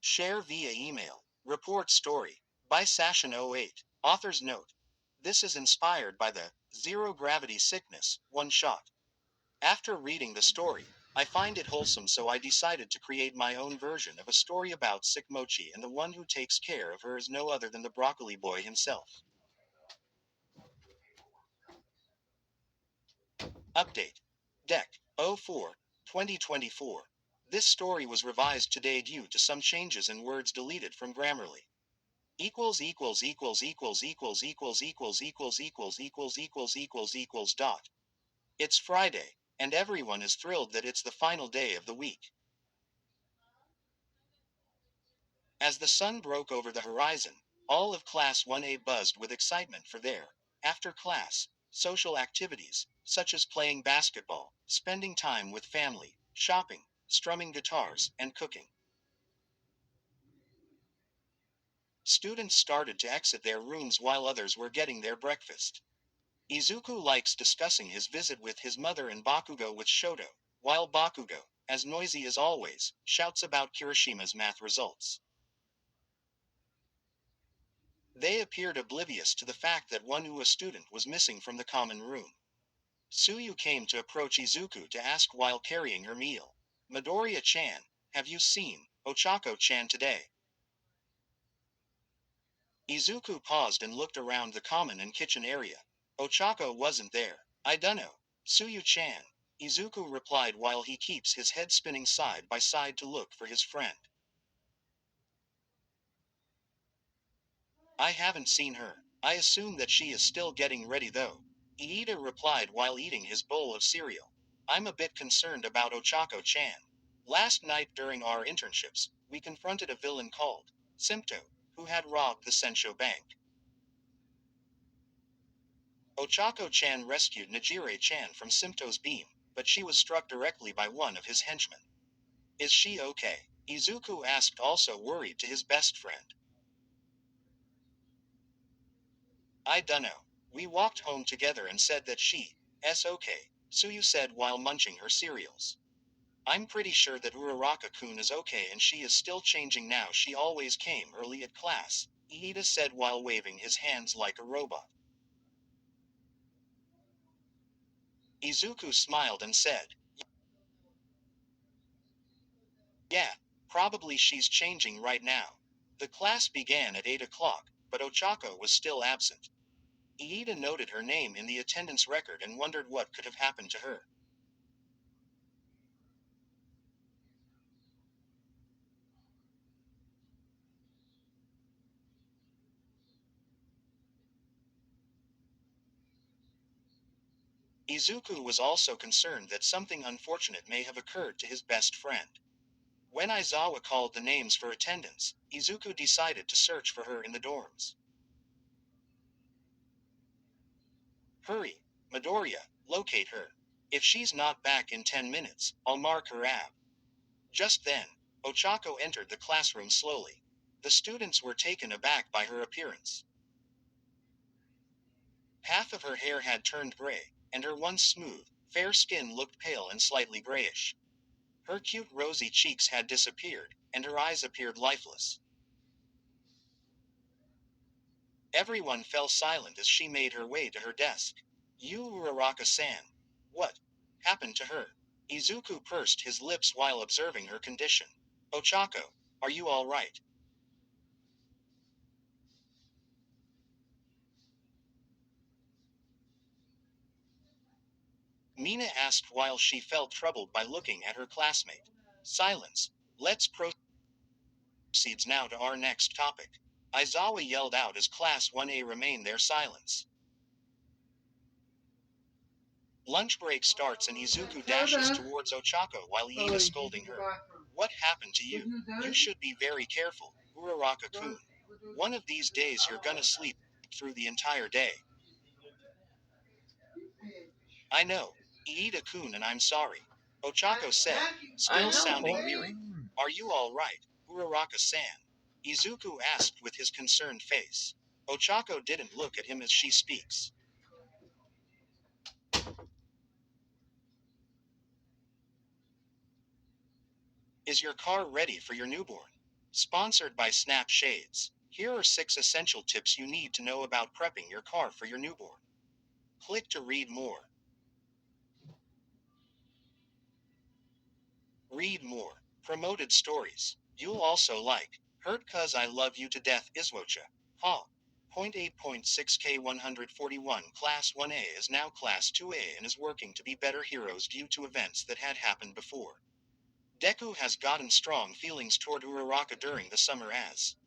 Share via email. Report story. By Sashin08. Author's note. This is inspired by the Zero Gravity Sickness one shot. After reading the story, I find it wholesome, so I decided to create my own version of a story about sick Mochi, and the one who takes care of her is no other than the broccoli boy himself. Update. Deck 04 2024. This story was revised today due to some changes in words deleted from Grammarly. Equals equals equals equals equals equals equals equals equals equals equals equals equals dot. It's Friday, and everyone is thrilled that it's the final day of the week. As the sun broke over the horizon, all of Class 1A buzzed with excitement for their after-class social activities, such as playing basketball, spending time with family, shopping, strumming guitars, and cooking. Students started to exit their rooms while others were getting their breakfast. Izuku likes discussing his visit with his mother, and Bakugo with Shoto, while Bakugo, as noisy as always, shouts about Kirishima's math results. They appeared oblivious to the fact that one UA student was missing from the common room. Suyu came to approach Izuku to ask while carrying her meal. Midoriya-chan, have you seen Ochaco-chan today? Izuku paused and looked around the common and kitchen area. Ochako wasn't there. I dunno. Suyu-chan. Izuku replied while he keeps his head spinning side by side to look for his friend. I haven't seen her. I assume that she is still getting ready though. Iida replied while eating his bowl of cereal. I'm a bit concerned about Ochako-chan. Last night during our internships, we confronted a villain called Sympto, who had robbed the Sensho Bank. Ochako-chan rescued Najire-chan from Sympto's beam, but she was struck directly by one of his henchmen. Is she okay? Izuku asked, also worried, to his best friend. I dunno. We walked home together and said that she's okay, Suyu said while munching her cereals. I'm pretty sure that Uraraka-kun is okay and she is still changing now. She always came early at class, Iida said while waving his hands like a robot. Izuku smiled and said, yeah, probably she's changing right now. The class began at 8 o'clock, but Ochako was still absent. Iida noted her name in the attendance record and wondered what could have happened to her. Izuku was also concerned that something unfortunate may have occurred to his best friend. When Aizawa called the names for attendance, Izuku decided to search for her in the dorms. Hurry, Midoriya, locate her. If she's not back in 10 minutes, I'll mark her ab. Just then, Ochako entered the classroom slowly. The students were taken aback by her appearance. Half of her hair had turned gray, and her once smooth, fair skin looked pale and slightly grayish. Her cute rosy cheeks had disappeared, and her eyes appeared lifeless. Everyone fell silent as she made her way to her desk. Uraraka-san. What happened to her? Izuku pursed his lips while observing her condition. Ochako, are you all right? Mina asked while she felt troubled by looking at her classmate. Silence. Let's proceed now to our next topic. Aizawa yelled out as Class 1A remained their silence. Lunch break starts and Izuku dashes towards Ochako while Iida scolding her. What happened to you? You should be very careful, Uraraka-kun. One of these days you're gonna sleep through the entire day. I know, Iida-kun, and I'm sorry. Ochako said, I still know. sounding weary. Are you all right, Uraraka-san? Izuku asked with his concerned face. Ochako didn't look at him as she speaks. Is your car ready for your newborn? Sponsored by Snap Shades. Here are 6 essential tips you need to know about prepping your car for your newborn. Click to read more. Read more. Promoted stories. You'll also like. Hurt Cuz I Love You to Death izuocha. Ha. 8.6K 141 Class 1A is now Class 2A and is working to be better heroes due to events that had happened before. Deku has gotten strong feelings toward Uraraka during the summer as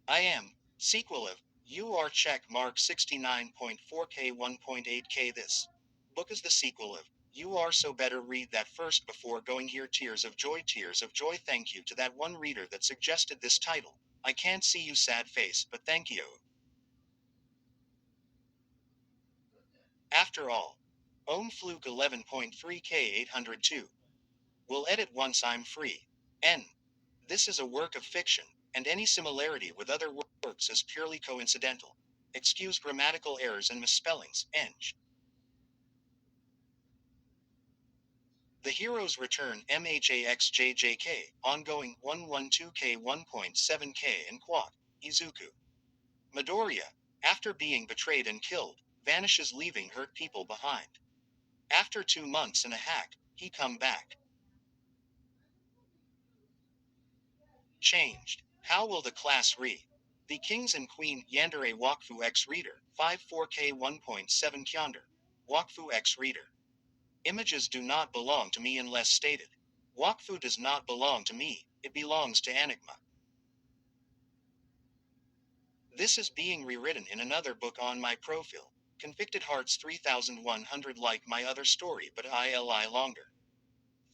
I am, sequel of, You Are check mark 69.4K 1.8K. This book is the sequel of, You Are So Better. Read that first before going here. Tears of Joy. Tears of Joy. Thank you to that one reader that suggested this title. I can't see you sad face, but thank you. After all. Fluke 11.3K 802. Will edit once I'm free. N. This is a work of fiction, and any similarity with other works is purely coincidental. Excuse grammatical errors and misspellings. Eng. The Heroes Return. MHAXJJK. Ongoing 112K 1.7K and Quad. Izuku. Midoriya, after being betrayed and killed, vanishes leaving hurt people behind. After 2 months and a hack, he come back. Changed. How will the class read? The Kings and Queen Yandere Wakfu X Reader 54K 1.7 Kyonder. Wakfu X Reader. Images do not belong to me unless stated. Wakfu does not belong to me, it belongs to Enigma. This is being rewritten in another book on my profile. Convicted Hearts 3100 like my other story but ILI longer.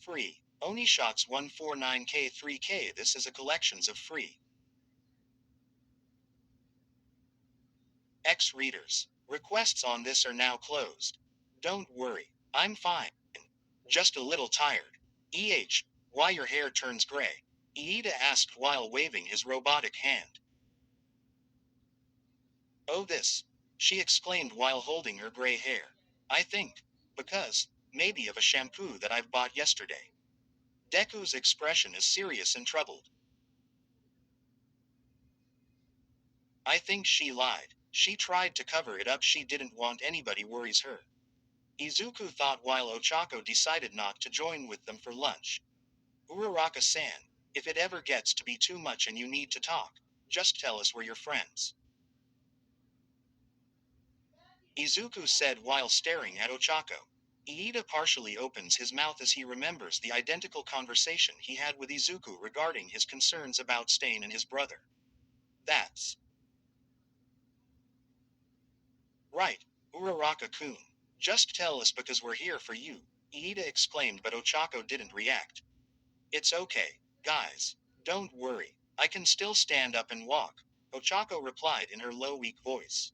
Free. Oni Shots 149K 3K. This is a collections of free X readers. Requests on this are now closed. Don't worry, I'm fine. Just a little tired. Why your hair turns gray? Iida asked while waving his robotic hand. Oh this, she exclaimed while holding her gray hair. I think, because, maybe of a shampoo that I've bought yesterday. Deku's expression is serious and troubled. I think she lied. She tried to cover it up. She didn't want anybody worries her. Izuku thought while Ochaco decided not to join with them for lunch. Uraraka-san, if it ever gets to be too much and you need to talk, just tell us we're your friends. Izuku said while staring at Ochaco. Iida partially opens his mouth as he remembers the identical conversation he had with Izuku regarding his concerns about Stain and his brother. That's right, Uraraka-kun. Just tell us because we're here for you, Iida exclaimed, but Ochaco didn't react. It's okay, guys. Don't worry. I can still stand up and walk, Ochaco replied in her low, weak voice.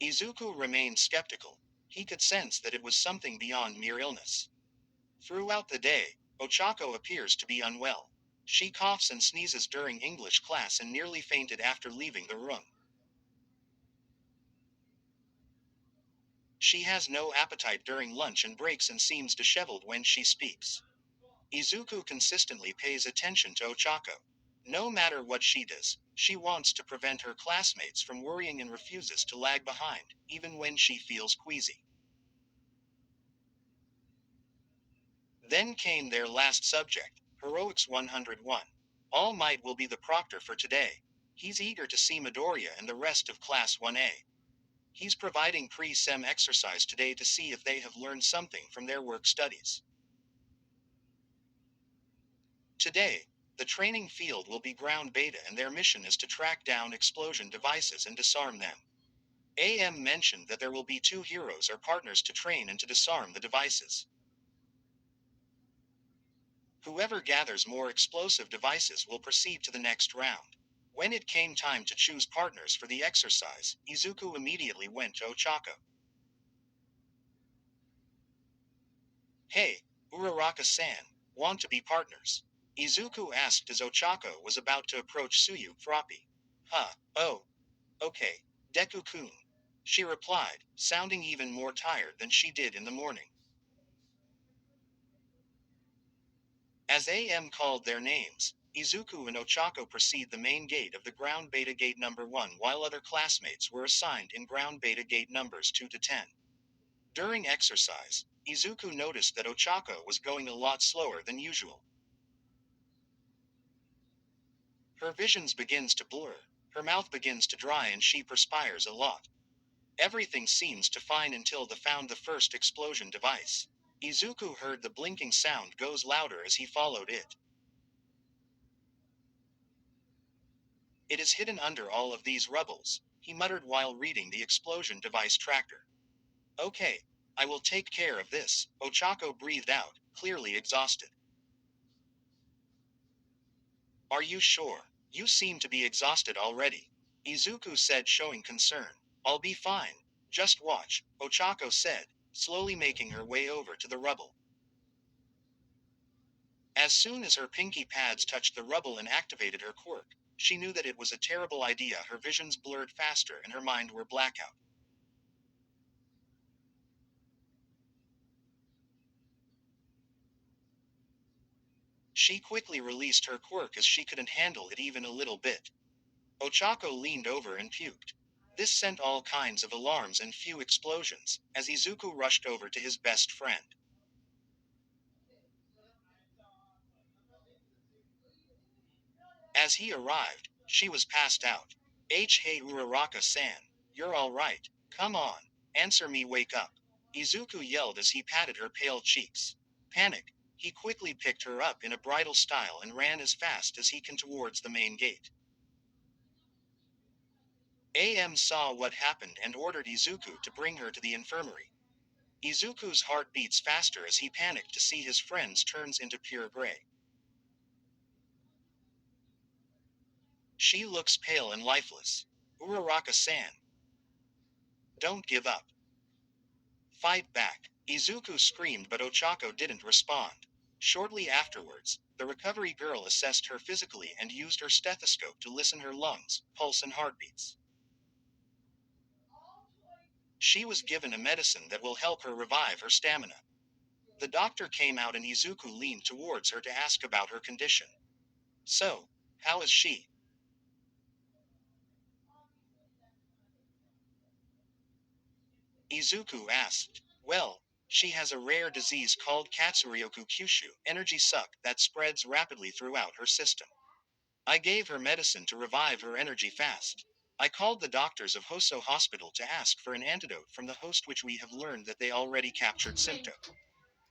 Izuku remained skeptical. He could sense that it was something beyond mere illness. Throughout the day, Ochaco appears to be unwell. She coughs and sneezes during English class and nearly fainted after leaving the room. She has no appetite during lunch and breaks and seems disheveled when she speaks. Izuku consistently pays attention to Ochaco. No matter what she does, she wants to prevent her classmates from worrying and refuses to lag behind, even when she feels queasy. Then came their last subject, Heroics 101. All Might will be the proctor for today. He's eager to see Midoriya and the rest of Class 1A. He's providing pre-sem exercise today to see if they have learned something from their work studies. Today, the training field will be ground beta and their mission is to track down explosion devices and disarm them. AM mentioned that there will be 2 heroes or partners to train and to disarm the devices. Whoever gathers more explosive devices will proceed to the next round. When it came time to choose partners for the exercise, Izuku immediately went to Ochaco. Hey, Uraraka-san, want to be partners? Izuku asked as Ochaco was about to approach Suyu Froppy. Huh, oh. Okay, Deku-kun. She replied, sounding even more tired than she did in the morning. As AM called their names, Izuku and Ochako proceed the main gate of the ground beta gate number 1 while other classmates were assigned in ground beta gate numbers 2 to 10. During exercise, Izuku noticed that Ochako was going a lot slower than usual. Her visions begins to blur, her mouth begins to dry and she perspires a lot. Everything seems to fine until they found the first explosion device. Izuku heard the blinking sound goes louder as he followed it. It is hidden under all of these rubbles, he muttered while reading the explosion device tracker. Okay, I will take care of this, Ochako breathed out, clearly exhausted. Are you sure? You seem to be exhausted already. Izuku said, showing concern. I'll be fine. Just watch, Ochako said, slowly making her way over to the rubble. As soon as her pinky pads touched the rubble and activated her quirk, she knew that it was a terrible idea. Her visions blurred faster and her mind were blackout. She quickly released her quirk as she couldn't handle it even a little bit. Ochako leaned over and puked. This sent all kinds of alarms and few explosions, as Izuku rushed over to his best friend. As he arrived, she was passed out. Hey Uraraka-san, you're alright. Come on, answer me, wake up. Izuku yelled as he patted her pale cheeks. Panic, he quickly picked her up in a bridal style and ran as fast as he can towards the main gate. AM saw what happened and ordered Izuku to bring her to the infirmary. Izuku's heart beats faster as he panicked to see his friends turns into pure gray. She looks pale and lifeless. Uraraka-san, don't give up. Fight back. Izuku screamed but Ochako didn't respond. Shortly afterwards, the recovery girl assessed her physically and used her stethoscope to listen her lungs, pulse and heartbeats. She was given a medicine that will help her revive her stamina. The doctor came out and Izuku leaned towards her to ask about her condition. So, how is she? Izuku asked. Well, she has a rare disease called Katsuryoku Kyushu, energy suck, that spreads rapidly throughout her system. I gave her medicine to revive her energy fast. I called the doctors of Hoso Hospital to ask for an antidote from the host, which we have learned that they already captured Sympto.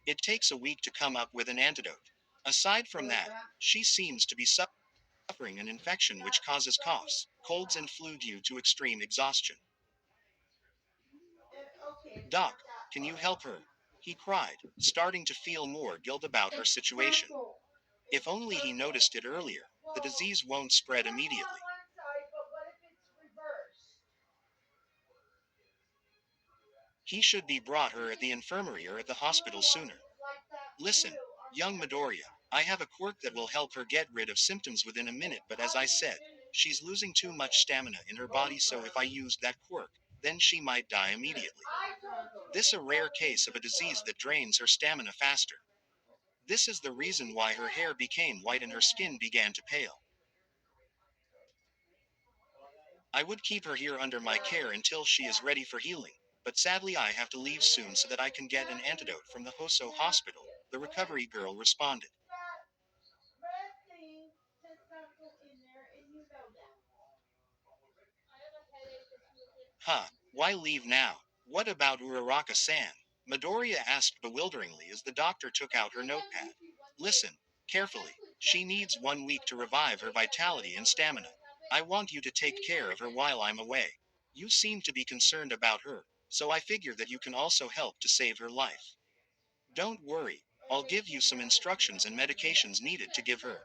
It takes a week to come up with an antidote. Aside from that, she seems to be suffering an infection which causes coughs, colds and flu due to extreme exhaustion. Doc, can you help her? He cried, starting to feel more guilt about her situation. If only he noticed it earlier, the disease won't spread immediately. He should be brought her at the infirmary or at the hospital sooner. Listen, young Midoriya, I have a quirk that will help her get rid of symptoms within a minute, but as I said, she's losing too much stamina in her body, so if I used that quirk, then she might die immediately. This a rare case of a disease that drains her stamina faster. This is the reason why her hair became white and her skin began to pale. I would keep her here under my care until she is ready for healing, but sadly I have to leave soon so that I can get an antidote from the Hoso Hospital, the recovery girl responded. Huh, why leave now? What about Uraraka-san? Midoriya asked bewilderingly as the doctor took out her notepad. Listen, carefully. She needs 1 week to revive her vitality and stamina. I want you to take care of her while I'm away. You seem to be concerned about her, so I figure that you can also help to save her life. Don't worry, I'll give you some instructions and medications needed to give her.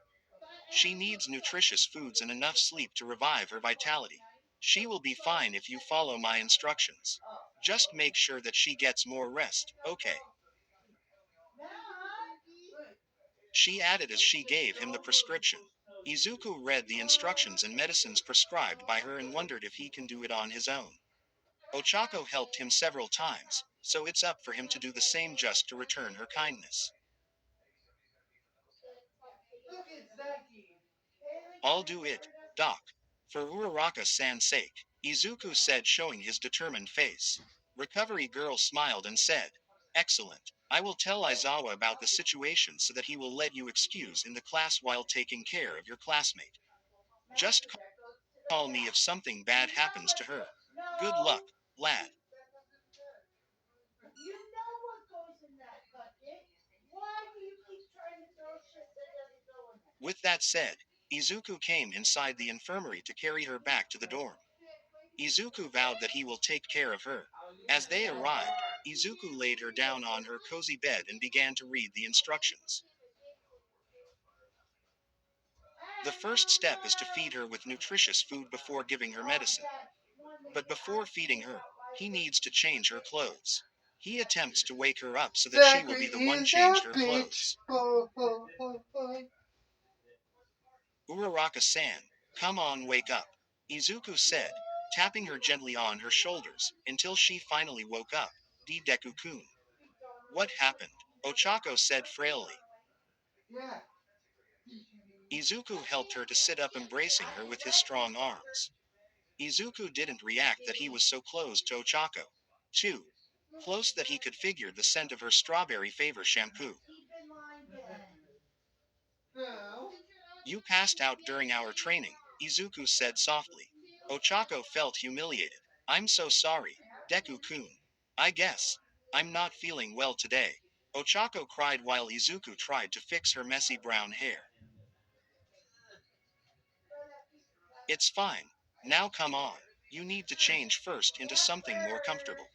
She needs nutritious foods and enough sleep to revive her vitality. She will be fine if you follow my instructions. Just make sure that she gets more rest, okay? She added as she gave him the prescription. Izuku read the instructions and medicines prescribed by her and wondered if he can do it on his own. Ochako helped him several times, so it's up for him to do the same just to return her kindness. I'll do it, Doc. For Uraraka-san's sake, Izuku said, showing his determined face. Recovery Girl smiled and said, Excellent. I will tell Aizawa about the situation so that he will let you excuse in the class while taking care of your classmate. Just call me if something bad happens to her. Good luck, lad. With that said, Izuku came inside the infirmary to carry her back to the dorm. Izuku vowed that he will take care of her. As they arrived, Izuku laid her down on her cozy bed and began to read the instructions. The first step is to feed her with nutritious food before giving her medicine. But before feeding her, he needs to change her clothes. He attempts to wake her up so that she will be the one changed her clothes. Uraraka-san, come on, wake up, Izuku said, tapping her gently on her shoulders, until she finally woke up. Deku-kun. What happened? Ochaco said frailly. Izuku helped her to sit up, embracing her with his strong arms. Izuku didn't react that he was so close to Ochaco. Too close that he could figure the scent of her strawberry favor shampoo. You passed out during our training, Izuku said softly. Ochako felt humiliated. I'm so sorry, Deku-kun. I guess I'm not feeling well today. Ochako cried while Izuku tried to fix her messy brown hair. It's fine. Now come on. You need to change first into something more comfortable.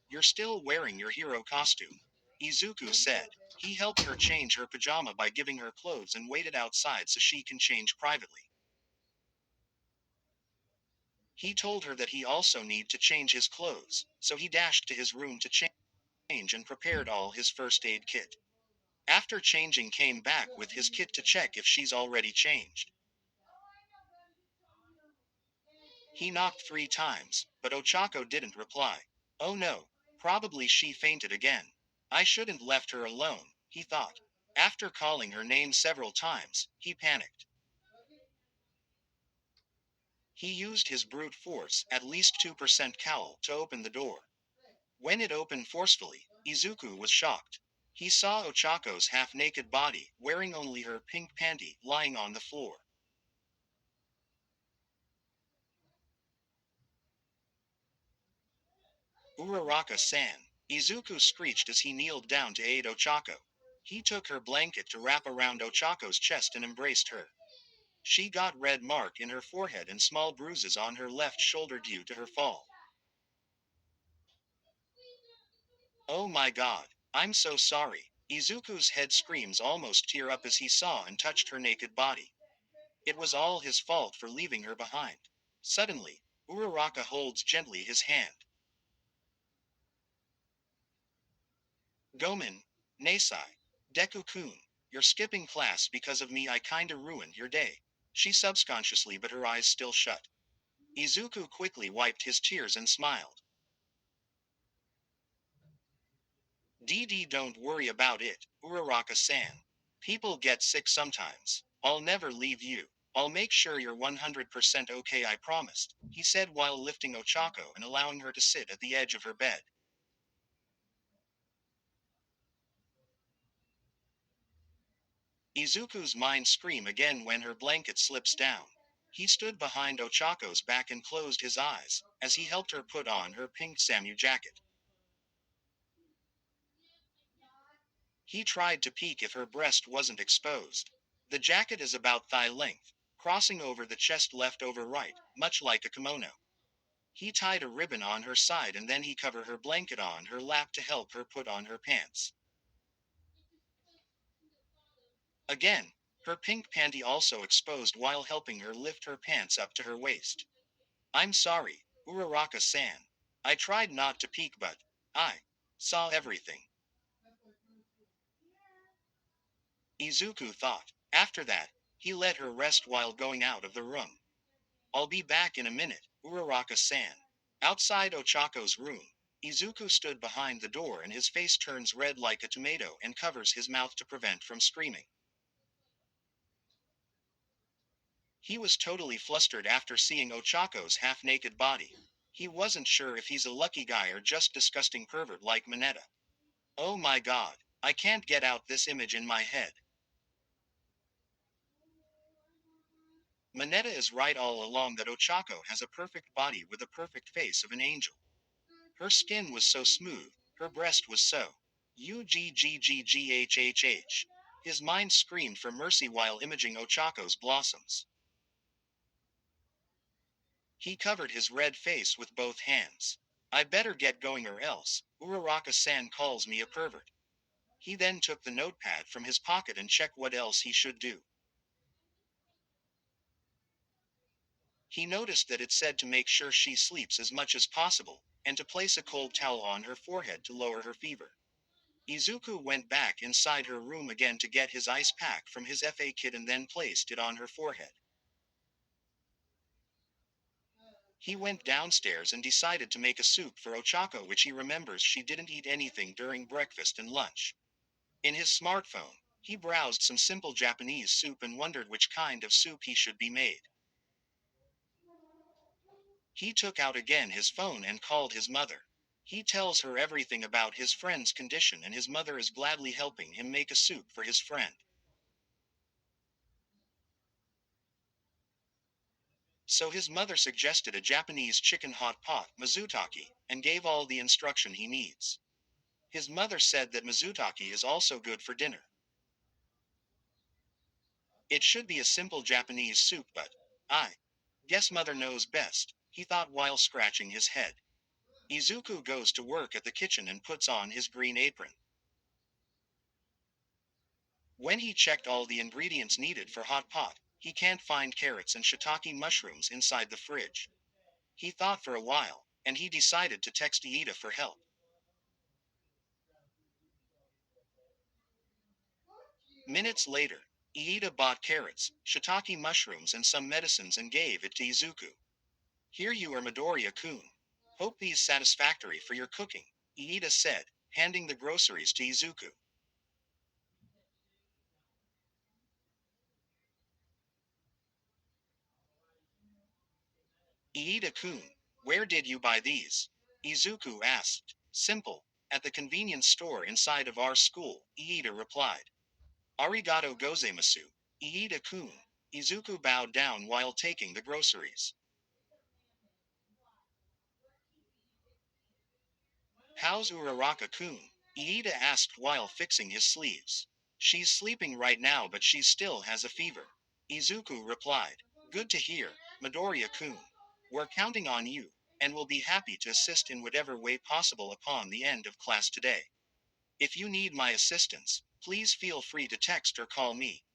You're still wearing your hero costume, Izuku said. He helped her change her pajama by giving her clothes and waited outside so she can change privately. He told her that he also need to change his clothes, so he dashed to his room to change and prepared all his first aid kit. After changing, came back with his kit to check if she's already changed. He knocked 3 times, but Ochako didn't reply. Oh no, probably she fainted again. I shouldn't left her alone, he thought. After calling her name several times, he panicked. He used his brute force, at least 2% cowl, to open the door. When it opened forcefully, Izuku was shocked. He saw Ochako's half-naked body, wearing only her pink panty, lying on the floor. Uraraka-san, Izuku screeched as he kneeled down to aid Ochako. He took her blanket to wrap around Ochako's chest and embraced her. She got red mark in her forehead and small bruises on her left shoulder due to her fall. Oh my god, I'm so sorry. Izuku's head screams almost tear up as he saw and touched her naked body. It was all his fault for leaving her behind. Suddenly, Uraraka holds gently his hand. Gomen, Nasai, Deku-kun, you're skipping class because of me. I kinda ruined your day. She subconsciously, but her eyes still shut. Izuku quickly wiped his tears and smiled. Dee, don't worry about it, Uraraka-san. People get sick sometimes. I'll never leave you. I'll make sure you're 100% okay, I promised, he said while lifting Ochako and allowing her to sit at the edge of her bed. Izuku's mind scream again when her blanket slips down. He stood behind Ochako's back and closed his eyes, as he helped her put on her pink Samu jacket. He tried to peek if her breast wasn't exposed. The jacket is about thigh length, crossing over the chest left over right, much like a kimono. He tied a ribbon on her side and then he covered her blanket on her lap to help her put on her pants. Again, her pink panty also exposed while helping her lift her pants up to her waist. I'm sorry, Uraraka-san. I tried not to peek but I saw everything, Izuku thought. After that, he let her rest while going out of the room. I'll be back in a minute, Uraraka-san. Outside Ochako's room, Izuku stood behind the door and his face turns red like a tomato and covers his mouth to prevent from screaming. He was totally flustered after seeing Ochako's half-naked body. He wasn't sure if he's a lucky guy or just disgusting pervert like Mineta. Oh my god, I can't get out this image in my head. Mineta is right all along that Ochako has a perfect body with a perfect face of an angel. Her skin was so smooth, her breast was so UGGGGHHH. His mind screamed for mercy while imaging Ochako's blossoms. He covered his red face with both hands. I better get going or else, Uraraka-san calls me a pervert. He then took the notepad from his pocket and checked what else he should do. He noticed that it said to make sure she sleeps as much as possible, and to place a cold towel on her forehead to lower her fever. Izuku went back inside her room again to get his ice pack from his FA kit and then placed it on her forehead. He went downstairs and decided to make a soup for Ochako, which he remembers she didn't eat anything during breakfast and lunch. In his smartphone, he browsed some simple Japanese soup and wondered which kind of soup he should be made. He took out again his phone and called his mother. He tells her everything about his friend's condition and his mother is gladly helping him make a soup for his friend. So his mother suggested a Japanese chicken hot pot, Mizutaki, and gave all the instruction he needs. His mother said that Mizutaki is also good for dinner. It should be a simple Japanese soup, but I guess mother knows best, he thought while scratching his head. Izuku goes to work at the kitchen and puts on his green apron. When he checked all the ingredients needed for hot pot, he can't find carrots and shiitake mushrooms inside the fridge. He thought for a while, and he decided to text Iida for help. Minutes later, Iida bought carrots, shiitake mushrooms and some medicines and gave it to Izuku. Here you are, Midoriya-kun. Hope these satisfactory for your cooking, Iida said, handing the groceries to Izuku. Iida-kun, where did you buy these? Izuku asked. Simple, at the convenience store inside of our school, Iida replied. Arigato gozaimasu, Iida-kun. Izuku bowed down while taking the groceries. How's Uraraka-kun? Iida asked while fixing his sleeves. She's sleeping right now but she still has a fever. Izuku replied. Good to hear, Midoriya-kun. We're counting on you, and will be happy to assist in whatever way possible upon the end of class today. If you need my assistance, please feel free to text or call me.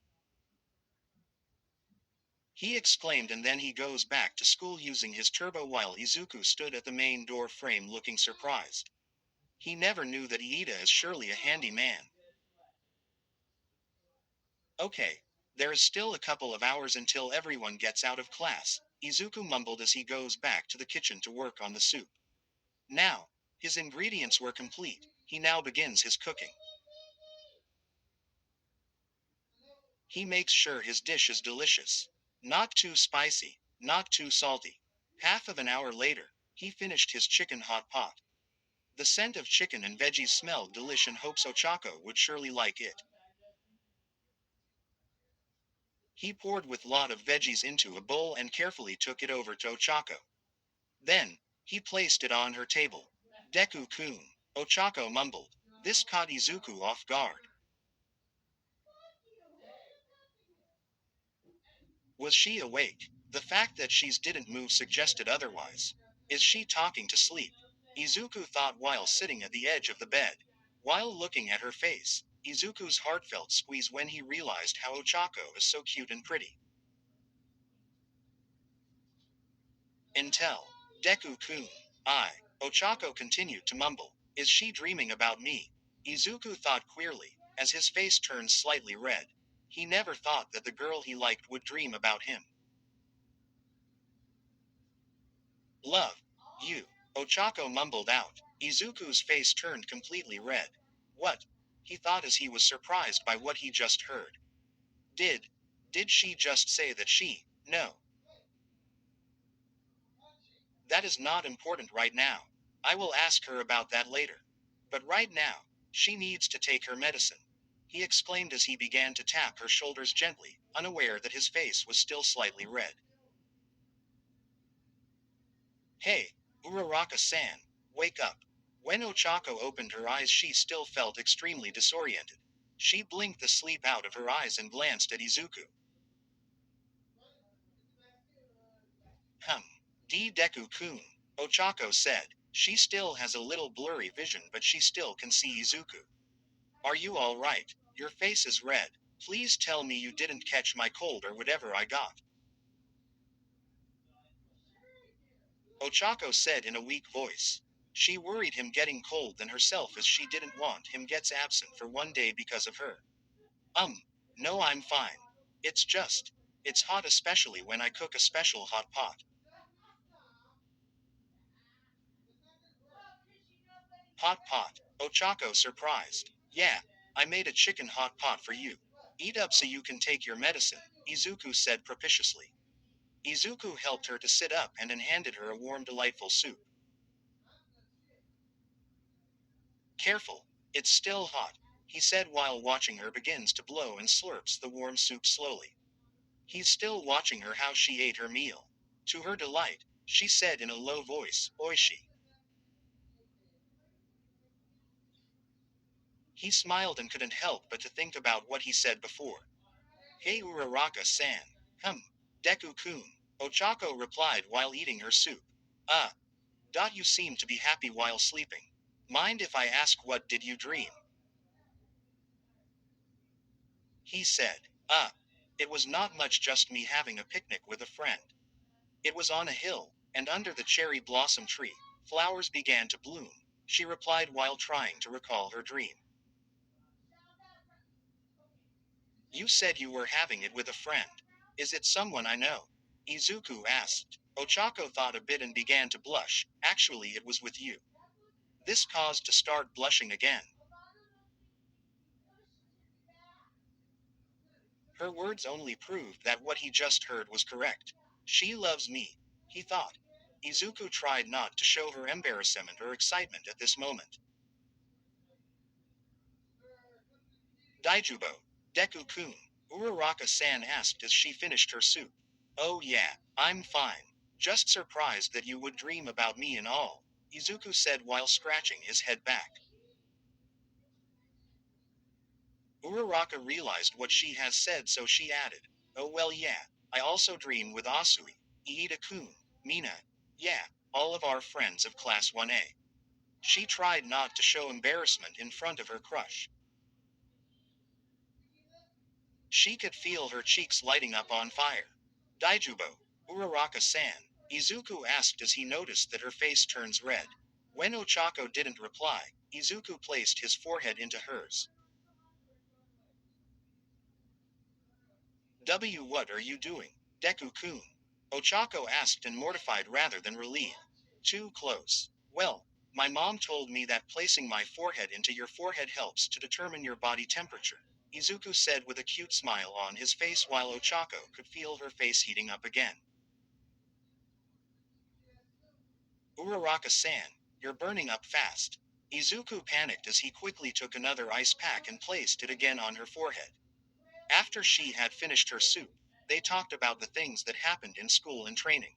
He exclaimed, and then he goes back to school using his turbo while Izuku stood at the main door frame looking surprised. He never knew that Iida is surely a handy man. Okay, there is still a couple of hours until everyone gets out of class, Izuku mumbled as he goes back to the kitchen to work on the soup. Now, his ingredients were complete, he now begins his cooking. He makes sure his dish is delicious. Not too spicy, not too salty. Half of an hour later, he finished his chicken hot pot. The scent of chicken and veggies smelled delish and hopes Ochako would surely like it. He poured with lot of veggies into a bowl and carefully took it over to Ochako. Then, he placed it on her table. Deku-kun, Ochako mumbled. This caught Izuku off guard. Was she awake? The fact that she's didn't move suggested otherwise. Is she talking to sleep? Izuku thought while sitting at the edge of the bed. While looking at her face, Izuku's heart felt squeeze when he realized how Ochako is so cute and pretty. Intel. Deku-kun. Ochako continued to mumble. Is she dreaming about me? Izuku thought queerly, as his face turned slightly red. He never thought that the girl he liked would dream about him. Love. You. Ochako mumbled out. Izuku's face turned completely red. What? He thought as he was surprised by what he just heard. Did she just say that she No, that is not important right now. I will ask her about that later. But right now, she needs to take her medicine. He exclaimed as he began to tap her shoulders gently, unaware that his face was still slightly red. Hey, Uraraka-san, wake up. When Ochako opened her eyes, she still felt extremely disoriented. She blinked the sleep out of her eyes and glanced at Izuku. Deku-kun, Ochako said. She still has a little blurry vision, but she still can see Izuku. Are you all right? Your face is red. Please tell me you didn't catch my cold or whatever I got. Ochako said in a weak voice. She worried him getting cold than herself, as she didn't want him gets absent for one day because of her. No, I'm fine. It's hot, especially when I cook a special hot pot. Hot pot, Ochako surprised. Yeah, I made a chicken hot pot for you. Eat up so you can take your medicine, Izuku said propitiously. Izuku helped her to sit up and then handed her a warm, delightful soup. Careful, it's still hot, he said while watching her begins to blow and slurps the warm soup slowly. He's still watching her how she ate her meal. To her delight, she said in a low voice, Oishi. He smiled and couldn't help but to think about what he said before. Hey Uraraka-san. Deku-kun, Ochako replied while eating her soup. You seem to be happy while sleeping. Mind if I ask what did you dream? He said. It was not much, just me having a picnic with a friend. It was on a hill, and under the cherry blossom tree, flowers began to bloom, she replied while trying to recall her dream. You said you were having it with a friend. Is it someone I know? Izuku asked. Ochako thought a bit and began to blush. Actually, it was with you. This caused to start blushing again. Her words only proved that what he just heard was correct. She loves me, he thought. Izuku tried not to show her embarrassment or excitement at this moment. Daijubo, Deku-kun, Uraraka-san asked as she finished her soup. Oh yeah, I'm fine. Just surprised that you would dream about me and all, Izuku said while scratching his head back. Uraraka realized what she has said, so she added, oh well yeah, I also dream with Asui, Iida-kun, Mina, yeah, all of our friends of class 1A. She tried not to show embarrassment in front of her crush. She could feel her cheeks lighting up on fire. Daijubo, Uraraka-san, Izuku asked as he noticed that her face turns red. When Ochako didn't reply, Izuku placed his forehead into hers. What are you doing, Deku-kun? Ochako asked in mortified rather than relieved. Too close. Well, my mom told me that placing my forehead into your forehead helps to determine your body temperature, Izuku said with a cute smile on his face while Ochako could feel her face heating up again. Uraraka-san, you're burning up fast. Izuku panicked as he quickly took another ice pack and placed it again on her forehead. After she had finished her soup, they talked about the things that happened in school and training.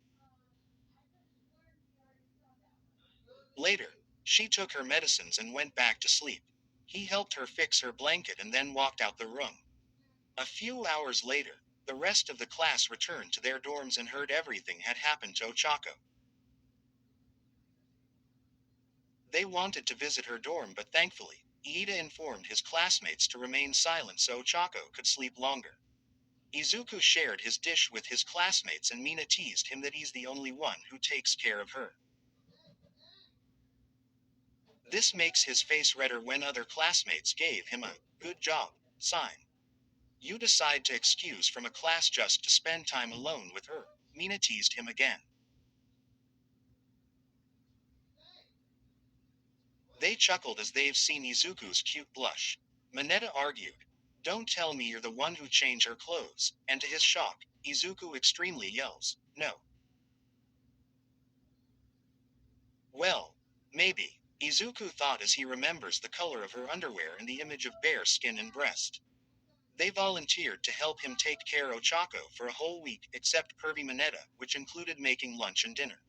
Later, she took her medicines and went back to sleep. He helped her fix her blanket and then walked out the room. A few hours later, the rest of the class returned to their dorms and heard everything had happened to Ochako. They wanted to visit her dorm, but thankfully, Iida informed his classmates to remain silent so Ochako could sleep longer. Izuku shared his dish with his classmates and Mina teased him that he's the only one who takes care of her. This makes his face redder when other classmates gave him a good job sign. You decide to excuse from a class just to spend time alone with her, Mina teased him again. They chuckled as they've seen Izuku's cute blush. Mineta argued. Don't tell me you're the one who changed her clothes, and to his shock, Izuku extremely yells, "No." Well, maybe, Izuku thought as he remembers the color of her underwear and the image of bare skin and breast. They volunteered to help him take care of Ochako for a whole week, except Pervy Mineta, which included making lunch and dinner.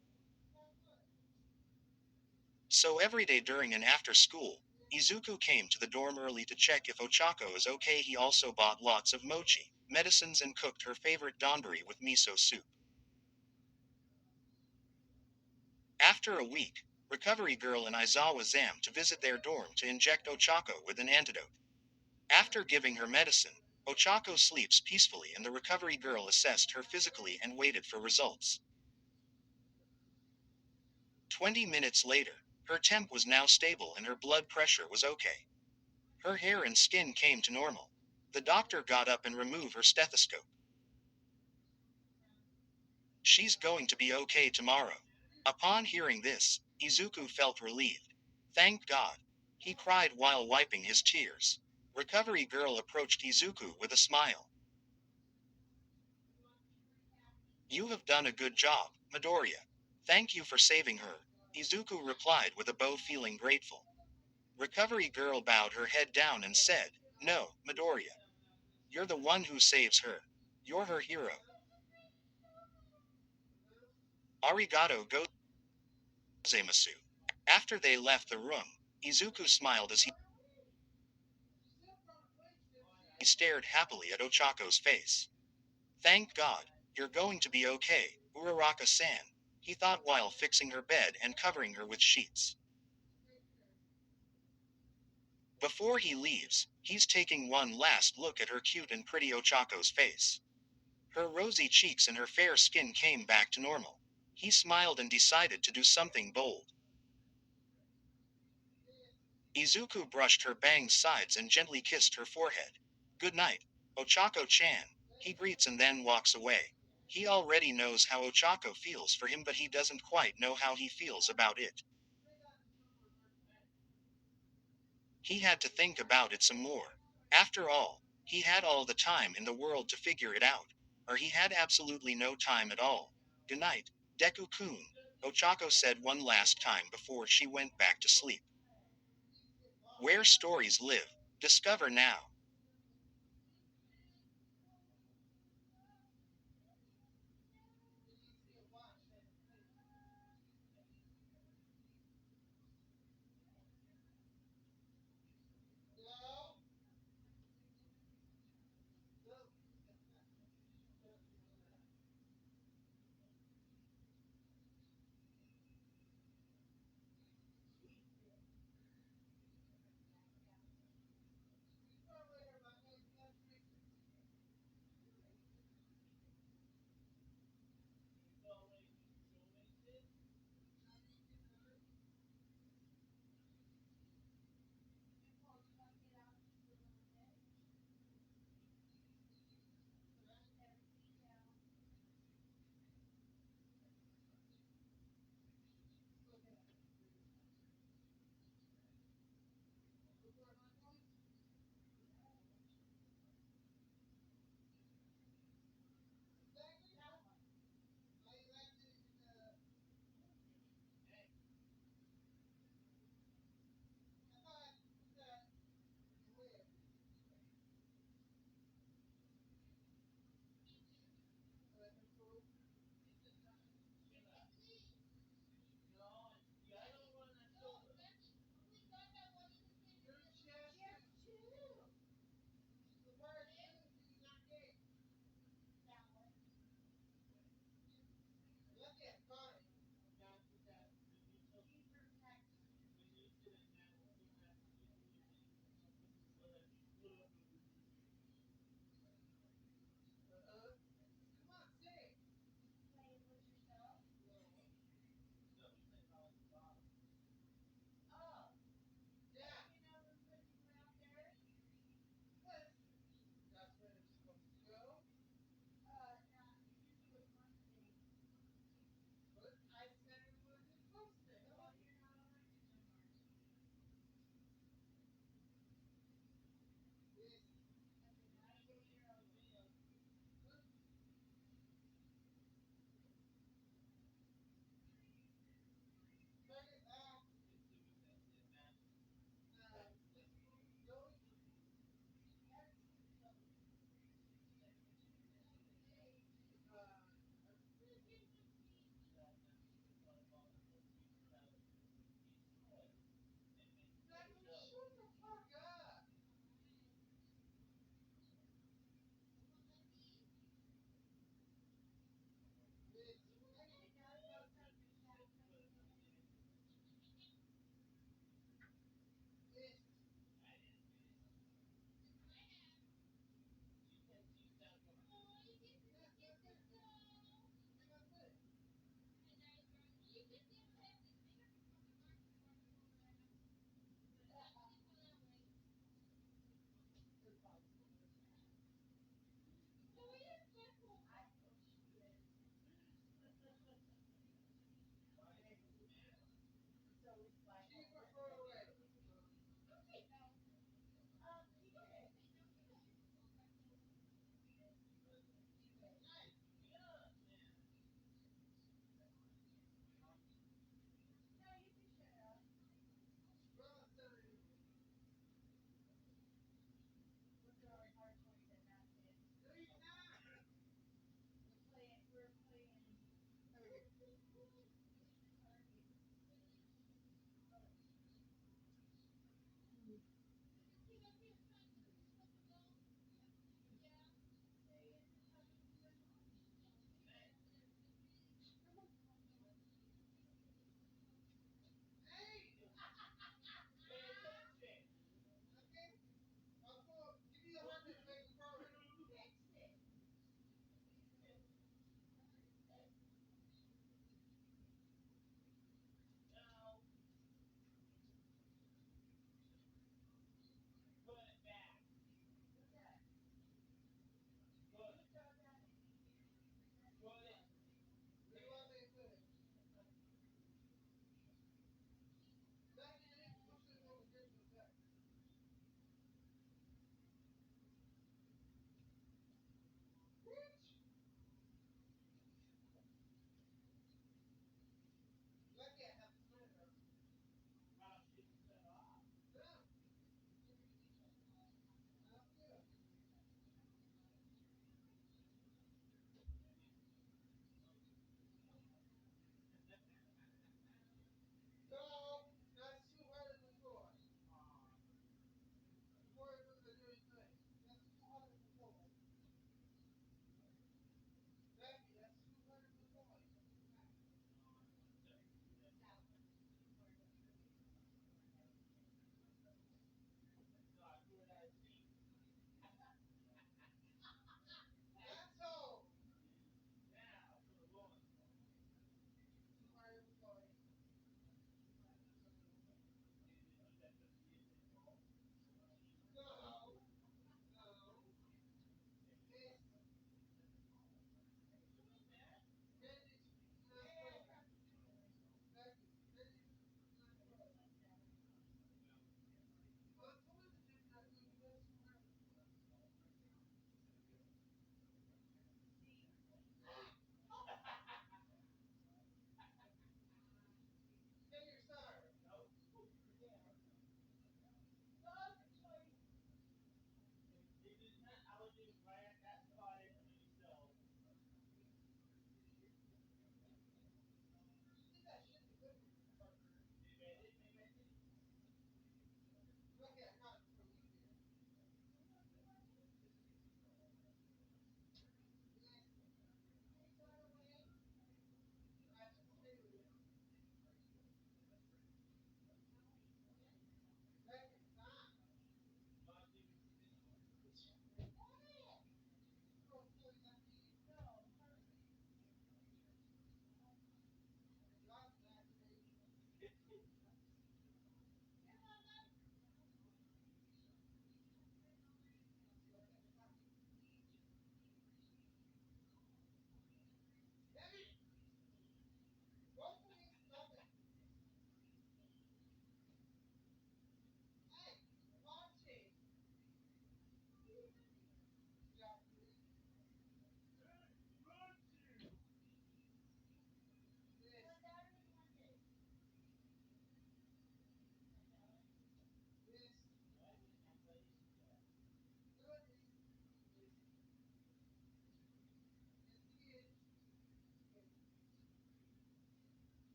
So every day during and after school, Izuku came to the dorm early to check if Ochako is okay. He also bought lots of mochi, medicines, and cooked her favorite donburi with miso soup. After a week, Recovery Girl and Aizawa Zam to visit their dorm to inject Ochako with an antidote. After giving her medicine, Ochako sleeps peacefully and the Recovery Girl assessed her physically and waited for results. 20 minutes later, her temp was now stable and her blood pressure was okay. Her hair and skin came to normal. The doctor got up and removed her stethoscope. She's going to be okay tomorrow. Upon hearing this, Izuku felt relieved. Thank God. He cried while wiping his tears. Recovery Girl approached Izuku with a smile. You have done a good job, Midoriya. Thank you for saving her, Izuku replied with a bow, feeling grateful. Recovery Girl bowed her head down and said, No, Midoriya. You're the one who saves her. You're her hero. Arigato gozaimasu. After they left the room, Izuku smiled as he stared happily at Ochako's face. Thank God, you're going to be okay, Uraraka-san, he thought while fixing her bed and covering her with sheets. Before he leaves, he's taking one last look at her cute and pretty Ochako's face. Her rosy cheeks and her fair skin came back to normal. He smiled and decided to do something bold. Izuku brushed her banged sides and gently kissed her forehead. Good night, Ochako-chan, he greets and then walks away. He already knows how Ochako feels for him, but he doesn't quite know how he feels about it. He had to think about it some more. After all, he had all the time in the world to figure it out. Or he had absolutely no time at all. Good night, Deku-kun, Ochako said one last time before she went back to sleep. Where stories live. Discover now.